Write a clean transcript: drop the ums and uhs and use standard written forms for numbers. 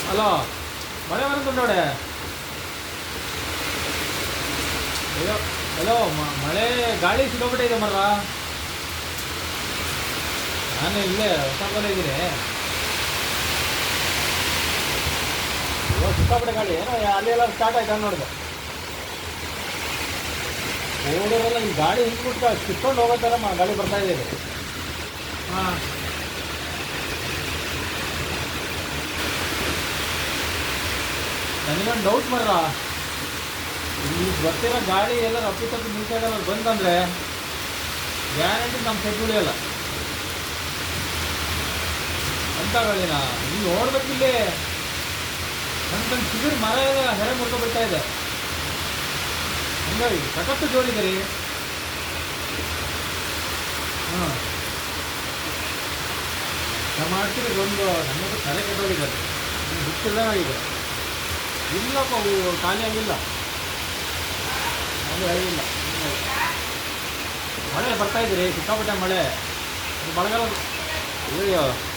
Hello, ಮಳೆ ಬರುತ್ತೆ ನೋಡಿ. ಅಯ್ಯೋ, ಹಲೋ, ಮಳೆ ಗಾಳಿ ಸಿಕ್ಕಾಪಟ್ಟೆ ಮರ. ನಾನು ಇಲ್ಲೇ ಹೊಸ ಇದ್ದೀನಿ. ಇವಾಗ ಸಿಕ್ಕಾಪಟ್ಟೆ ಗಾಳಿ ಏನೋ ಅಲ್ಲಿ ಎಲ್ಲ ಸ್ಟಾರ್ಟ್ ಆಯ್ತು ನೋಡಿದೆ. ಓಡೋರೆಲ್ಲ ಈ ಗಾಳಿ ಹಿಂದ್ಬಿಟ್ಟು ಕಿತ್ಕೊಂಡು ಹೋಗೋ ಥರ ಗಾಳಿ ಬರ್ತಾ ಇದೆ. ಹಾಂ, ನನಗೊಂದು ಡೌಟ್ ಮರ. ಈ ಬರ್ತಿರೋ ಗಾಳಿ ಎಲ್ಲ ರಪ್ಪಿ ತಪ್ಪಿ ನಿಲ್ಸಾಗಲ್ಲ ಬಂತಂದರೆ ಗ್ಯಾರಂಟಿ ನಮ್ಮ ಸೆಟ್ ಉಳಿಯಲ್ಲ ಅಂತ ಗಾಳಿನ. ನೀವು ನೋಡ್ಬೇಕಿಲ್ಲಿ ನನ್ನ ಚಿಗುರು ಮರ ಎಲ್ಲ ಹೆರೆ ಮುರ್ಕೊಬಿಡ್ತಾ ಇದೆ. ಹಂಗಾಗಿ ಸಖತ್ತು ಜೋರಿದೆ ರೀ. ಹಾಂ, ನಮ್ಮ ಮಾಡ್ತೀವಿ ಒಂದು ನಮ್ಮದು ತಲೆ ಕೆಟ್ಟೋಗಿದ್ದಾರೆ. ಬಿಟ್ಟಿಲ್ಲದಾಗಿದೆ. ಇಲ್ಲಪ್ಪ, ಅವು ಖಾಲಿ ಆಗಿಲ್ಲ, ಅದು ಆಗಿಲ್ಲ. ಮಳೆ ಬರ್ತಾ ಇದ್ರಿ, ಸಿಕ್ಕಾಪಟ್ಟೆ ಮಳೆ. ಮಳೆಗಾಲ ಅಯ್ಯೋ